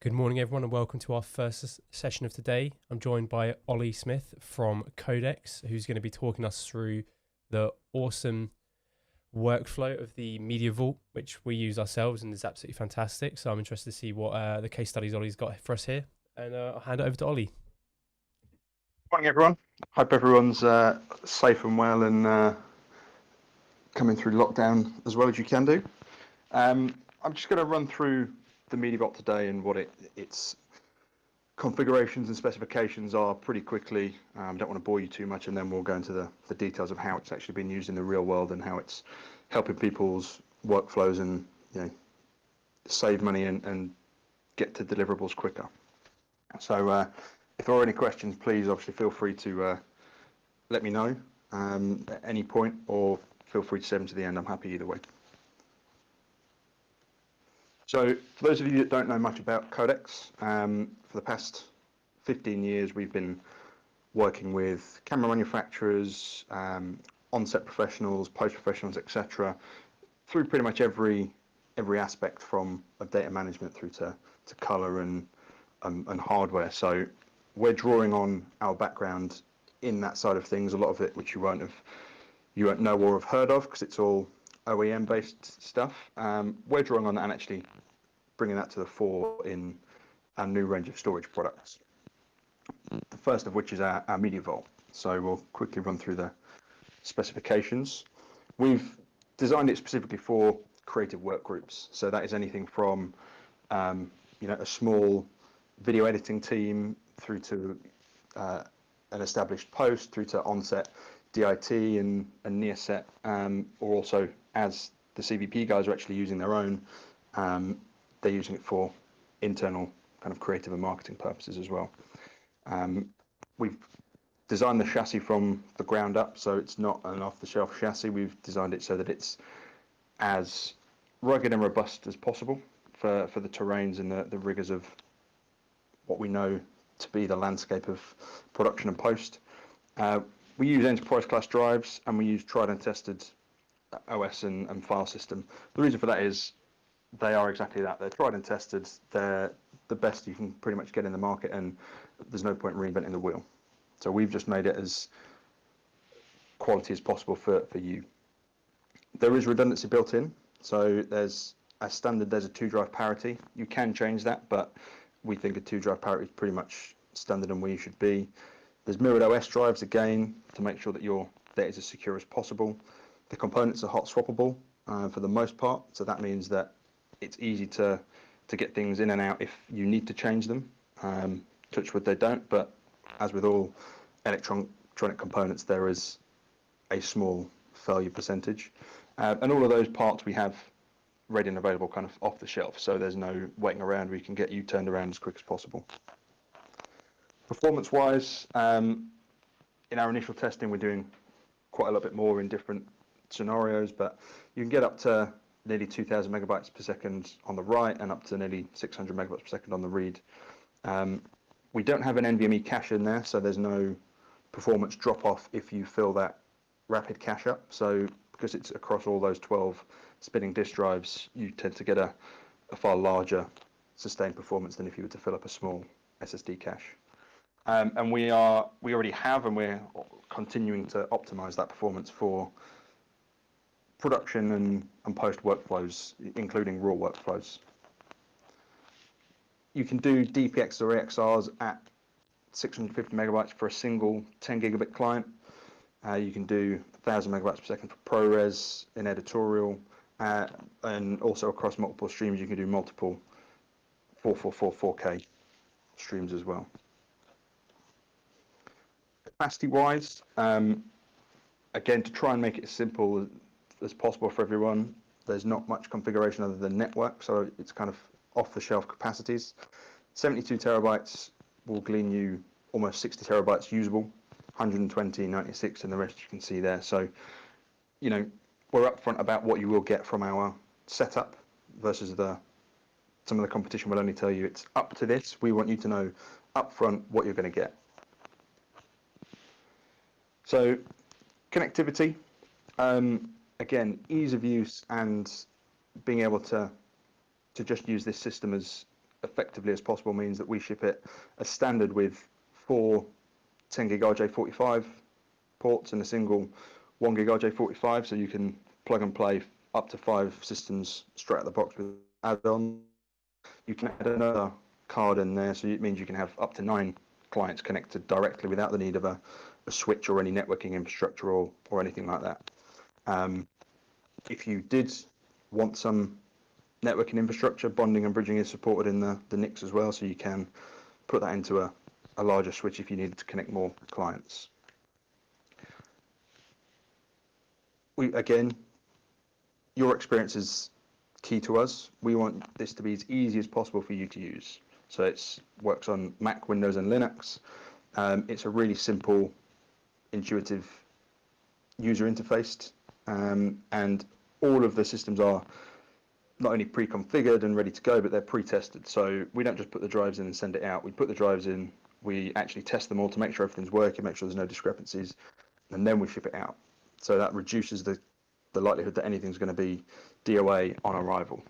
Good morning, everyone, and welcome to our first session of today. I'm joined by Ollie Smith from Codex, who's going to be talking us through the awesome workflow of the Media Vault, which we use ourselves and is absolutely fantastic. So I'm interested to see what the case studies Ollie's got for us here, and I'll hand it over to Ollie. Morning, everyone. Hope everyone's safe and well and coming through lockdown as well as you can do. I'm just going to run through the Media Vault today and what its configurations and specifications are pretty quickly. Don't want to bore you too much, and then we'll go into the details of how it's actually been used in the real world and how it's helping people's workflows and save money and get to deliverables quicker. So if there are any questions, please obviously feel free to let me know at any point, or feel free to save them to the end. I'm happy either way. So for those of you that don't know much about Codex, for the past 15 years we've been working with camera manufacturers, on-set professionals, post-professionals, etc., through pretty much every aspect from data management through to color and hardware. So we're drawing on our background in that side of things, a lot of it which you won't know or have heard of because it's all OEM based stuff. We're drawing on that and actually bringing that to the fore in our new range of storage products. The first of which is our Media Vault. So we'll quickly run through the specifications. We've designed it specifically for creative work groups. So that is anything from a small video editing team through to an established post, through to onset DIT and near set, or also as the CVP guys are actually using their own, they're using it for internal kind of creative and marketing purposes as well. We've designed the chassis from the ground up, so it's not an off-the-shelf chassis. We've designed it so that it's as rugged and robust as possible for the terrains and the rigors of what we know to be the landscape of production and post. We use enterprise class drives and we use tried and tested OS and file system. The reason for that is they are exactly that. They're tried and tested. They're the best you can pretty much get in the market, and there's no point reinventing the wheel. So we've just made it as quality as possible for you. There is redundancy built in. So there's a standard, there's a 2-drive parity. You can change that, but we think a 2-drive parity is pretty much standard and where you should be. There's mirrored OS drives again to make sure that your data is as secure as possible. The components are hot swappable for the most part, so that means that it's easy to get things in and out if you need to change them. Touch wood, they don't, but as with all electronic components, there is a small failure percentage. And all of those parts we have ready and available kind of off the shelf, so there's no waiting around. We can get you turned around as quick as possible. Performance wise, in our initial testing we're doing quite a little bit more in different scenarios, but you can get up to nearly 2,000 megabytes per second on the write and up to nearly 600 megabytes per second on the read. We don't have an NVMe cache in there, so there's no performance drop off if you fill that rapid cache up. So because it's across all those 12 spinning disk drives, you tend to get a far larger sustained performance than if you were to fill up a small SSD cache. And we already have, and we're continuing to optimize that performance for production and post workflows, including raw workflows. You can do DPX or EXRs at 650 megabytes for a single 10 gigabit client. You can do 1,000 megabytes per second for ProRes in editorial, and also across multiple streams you can do multiple 444 4K streams as well. Capacity wise, again, to try and make it as simple as possible for everyone, there's not much configuration other than network, so it's kind of off-the-shelf capacities. 72 terabytes will glean you almost 60 terabytes usable, 120, 96, and the rest you can see there. So, we're upfront about what you will get from our setup versus some of the competition will only tell you it's up to this. We want you to know upfront what you're going to get. So, connectivity. Again, ease of use and being able to just use this system as effectively as possible means that we ship it as standard with 4 10 gig RJ45 ports and a single 1 gig RJ45, so you can plug and play up to 5 systems straight out of the box with add-on. You can add another card in there, so it means you can have up to 9 clients connected directly without the need of a switch or any networking infrastructure or anything like that. If you did want some networking infrastructure, bonding and bridging is supported in the NICs as well, so you can put that into a larger switch if you needed to connect more clients. Again, your experience is key to us. We want this to be as easy as possible for you to use. So it works on Mac, Windows and Linux. It's a really simple, intuitive user interface, and all of the systems are not only pre-configured and ready to go, but they're pre-tested. So we don't just put the drives in and send it out. We put the drives in, we actually test them all to make sure everything's working, make sure there's no discrepancies, and then we ship it out. So that reduces the likelihood that anything's going to be DOA on arrival.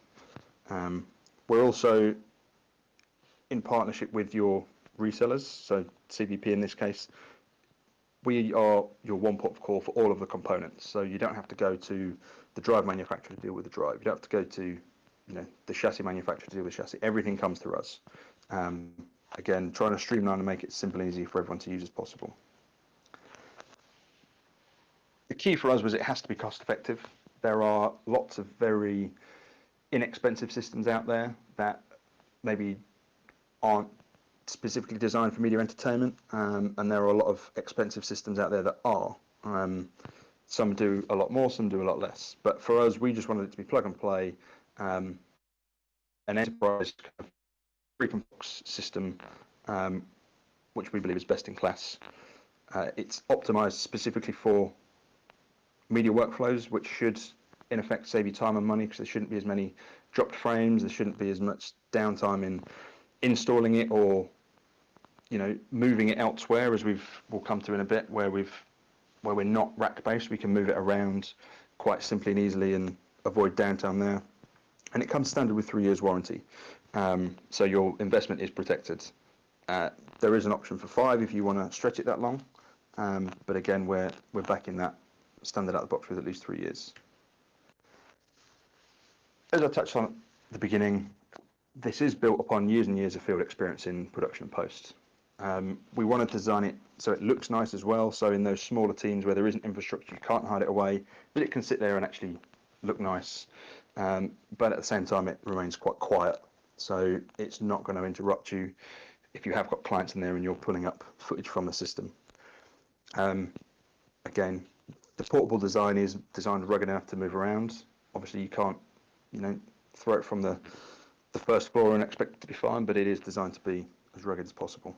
We're also in partnership with your resellers, so CVP in this case. We are your one port of call for all of the components, so you don't have to go to the drive manufacturer to deal with the drive. You don't have to go to, the chassis manufacturer to deal with the chassis. Everything comes through us. Again, trying to streamline and make it simple and easy for everyone to use as possible. The key for us was it has to be cost effective. There are lots of very inexpensive systems out there that maybe aren't specifically designed for media entertainment, and there are a lot of expensive systems out there that are. Some do a lot more, some do a lot less. But for us, we just wanted it to be plug and play, an enterprise pre-complex system, which we believe is best in class. It's optimized specifically for media workflows, which should in effect save you time and money, because there shouldn't be as many dropped frames, there shouldn't be as much downtime in installing it or moving it elsewhere, as we'll come to in a bit, where we're not rack based. We can move it around quite simply and easily and avoid downtime there. And it comes standard with 3 years warranty, so your investment is protected. There is an option for 5 if you want to stretch it that long, but again, we're backing that standard out of the box with at least 3 years. As I touched on at the beginning, this is built upon years and years of field experience in production and post. We want to design it so it looks nice as well, so in those smaller teams where there isn't infrastructure, you can't hide it away, but it can sit there and actually look nice. But at the same time, it remains quite quiet, so it's not going to interrupt you if you have got clients in there and you're pulling up footage from the system. Again, the portable design is designed rugged enough to move around. Obviously, you can't, throw it from the first floor and expect it to be fine, but it is designed to be as rugged as possible.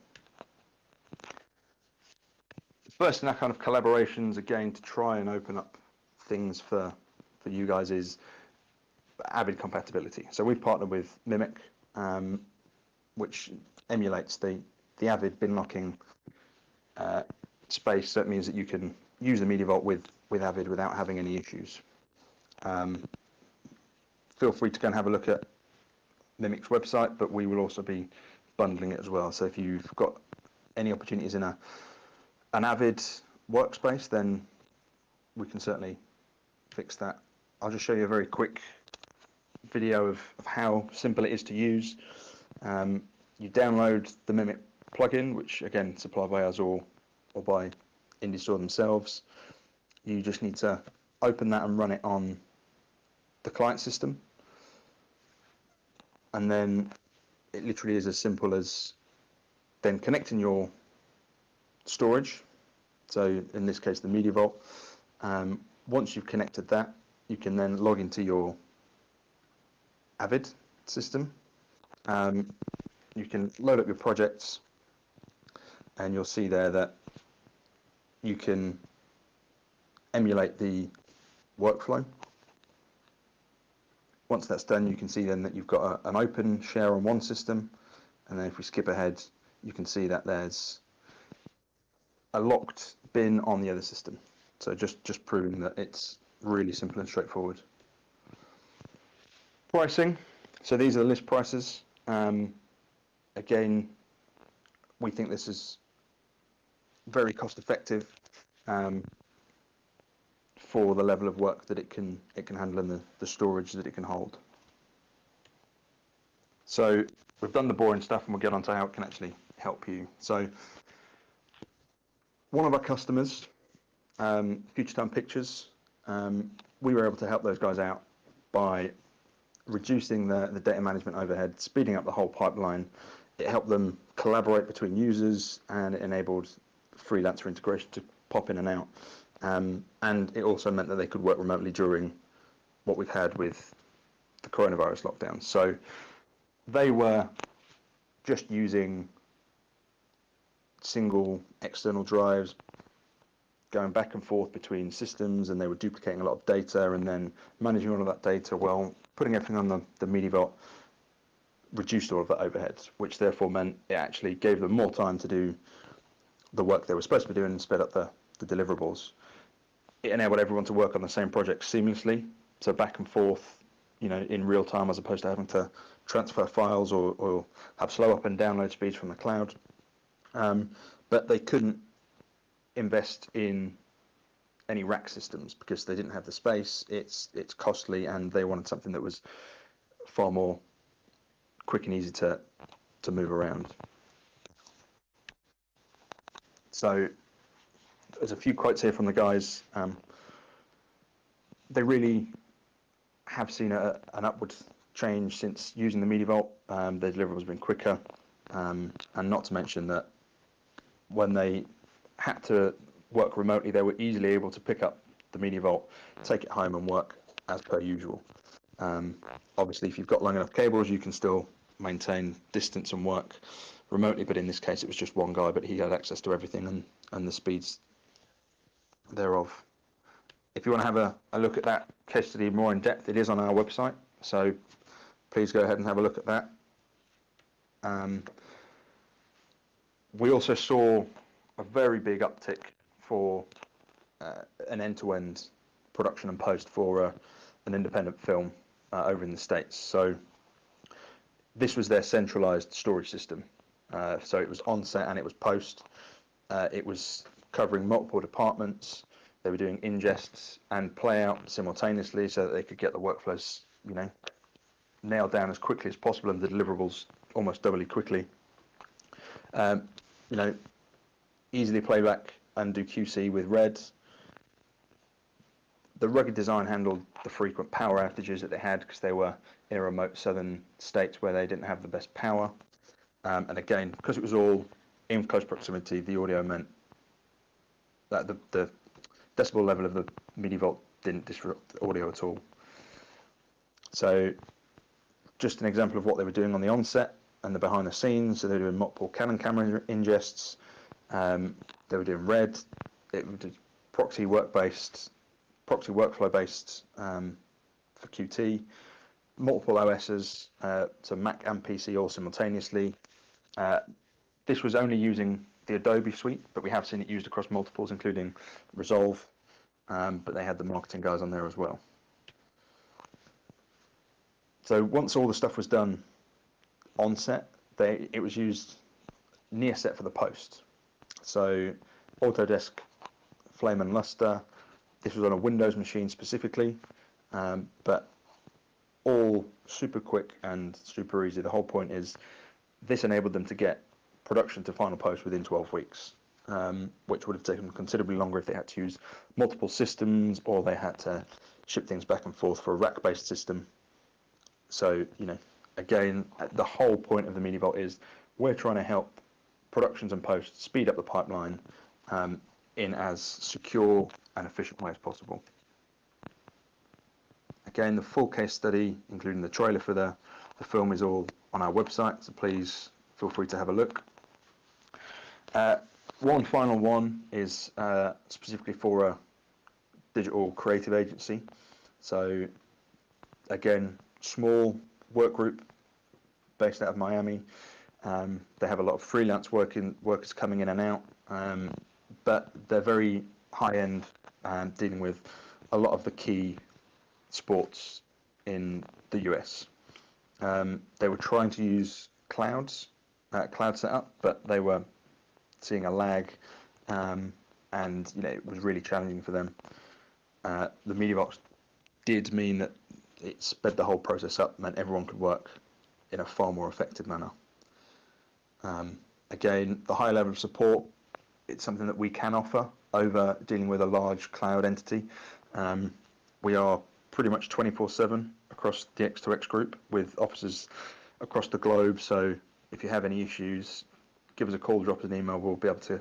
First in our kind of collaborations, again, to try and open up things for you guys, is Avid Compatibility. So we've partnered with Mimic, which emulates the Avid bin locking space. So it means that you can use the Media Vault with Avid without having any issues. Feel free to go and have a look at Mimic's website, but we will also be bundling it as well. So if you've got any opportunities in an Avid workspace, then we can certainly fix that. I'll just show you a very quick video of how simple it is to use. You download the Mimic plugin, which again supplied by us or by IndieStore themselves. You just need to open that and run it on the client system, and then it literally is as simple as then connecting your storage, so in this case the Media Vault. Once you've connected that, you can then log into your Avid system. You can load up your projects, and you'll see there that you can emulate the workflow. Once that's done, you can see then that you've got an open share on one system, and then if we skip ahead, you can see that there's a locked bin on the other system. So just proving that it's really simple and straightforward. Pricing. So these are the list prices. again, we think this is very cost effective for the level of work that it can handle and the storage that it can hold. So we've done the boring stuff, and we'll get on to how it can actually help you. So one of our customers, Future Time Pictures, we were able to help those guys out by reducing the data management overhead, speeding up the whole pipeline. It helped them collaborate between users, and it enabled freelancer integration to pop in and out. And it also meant that they could work remotely during what we've had with the coronavirus lockdown. So they were just using single external drives, going back and forth between systems, and they were duplicating a lot of data and then managing all of that data. Well, putting everything on the MediVault reduced all of that overhead, which therefore meant it actually gave them more time to do the work they were supposed to be doing and sped up the deliverables. It enabled everyone to work on the same project seamlessly, so back and forth, in real time, as opposed to having to transfer files or have slow up and download speeds from the cloud. But they couldn't invest in any rack systems because they didn't have the space. It's costly, and they wanted something that was far more quick and easy to move around. So there's a few quotes here from the guys. They really have seen an upward change since using the MediVault. Their deliverables have been quicker, and not to mention that when they had to work remotely, they were easily able to pick up the MediVault, take it home, and work as per usual. Obviously, if you've got long enough cables, you can still maintain distance and work remotely, but in this case, it was just one guy, but he had access to everything and the speeds thereof. If you want to have a look at that case study more in depth, it is on our website, so please go ahead and have a look at that. We also saw a very big uptick for an end-to-end production and post for an independent film over in the States. So this was their centralized storage system. So it was on-set and it was post. It was covering multiple departments. They were doing ingests and playout simultaneously so that they could get the workflows, nailed down as quickly as possible, and the deliverables almost doubly quickly. Easily playback and do QC with Red. The rugged design handled the frequent power outages that they had because they were in a remote southern state where they didn't have the best power. And again, because it was all in close proximity, the audio meant that the decibel level of the MediVault didn't disrupt the audio at all. So just an example of what they were doing on the onset and the behind the scenes. So they were doing multiple Canon camera ingests. They were doing Red. It was proxy workflow based for QT. Multiple OSs, so Mac and PC all simultaneously. This was only using the Adobe suite, but we have seen it used across multiples, including Resolve. But they had the marketing guys on there as well. So once all the stuff was done on set, it was used near set for the post. So Autodesk Flame and Luster. This was on a Windows machine specifically, but all super quick and super easy. The whole point is this enabled them to get production to final post within 12 weeks, which would have taken considerably longer if they had to use multiple systems or they had to ship things back and forth for a rack-based system. So, again, the whole point of the MediVault is we're trying to help productions and posts speed up the pipeline in as secure and efficient way as possible. Again, the full case study, including the trailer for the film, is all on our website, so please feel free to have a look. One final one is specifically for a digital creative agency. So again, small work group based out of Miami. They have a lot of freelance workers coming in and out, but they're very high-end, dealing with a lot of the key sports in the US. They were trying to use clouds cloud setup, but they were seeing a lag, and it was really challenging for them. The MediaVox did mean that it sped the whole process up, meant everyone could work in a far more effective manner. Again, the high level of support, it's something that we can offer over dealing with a large cloud entity. We are pretty much 24/7 across the X2X group with offices across the globe. So if you have any issues, give us a call, drop us an email. We'll be able to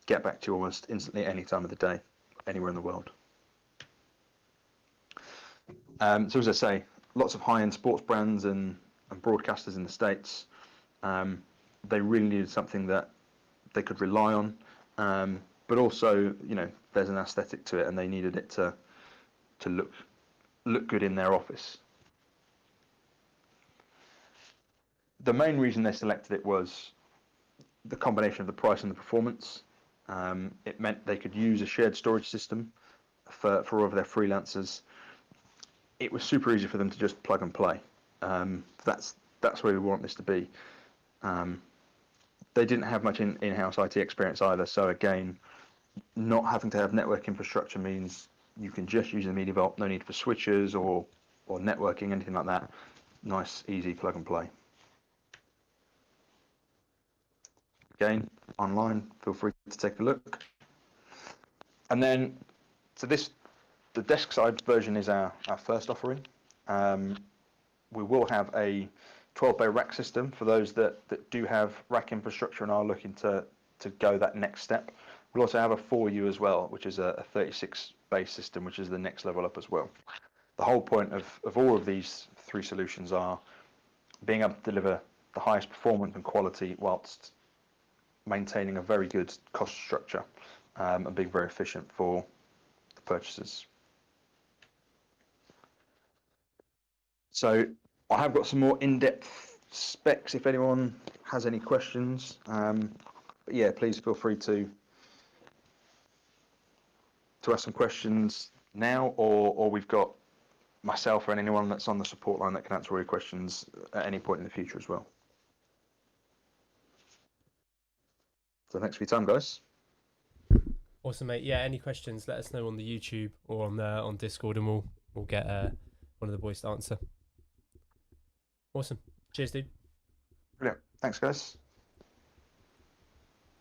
get back to you almost instantly any time of the day, anywhere in the world. So as I say, lots of high-end sports brands and broadcasters in the States. They really needed something that they could rely on, but also, there's an aesthetic to it, and they needed it to look good in their office. The main reason they selected it was the combination of the price and the performance. It meant they could use a shared storage system for all of their freelancers. It was super easy for them to just plug and play. That's where we want this to be. They didn't have much in-house IT experience either, so again, not having to have network infrastructure means you can just use the MediaVault, no need for switches or networking, anything like that. Nice, easy plug and play. Again, online, feel free to take a look. And then, so the desk side version is our first offering. We will have a 12-bay rack system for those that do have rack infrastructure and are looking to go that next step. We'll also have a 4U as well, which is a 36-bay system, which is the next level up as well. The whole point of all of these three solutions are being able to deliver the highest performance and quality whilst maintaining a very good cost structure, and being very efficient for the purchasers. So I have got some more in-depth specs if anyone has any questions. But yeah, please feel free to ask some questions now, or we've got myself or anyone that's on the support line that can answer all your questions at any point in the future as well. So thanks for your time, guys. Awesome, mate. Yeah, any questions, let us know on the YouTube or on Discord, and we'll get one of the boys to answer. Awesome. Cheers, dude. Brilliant. Thanks, guys.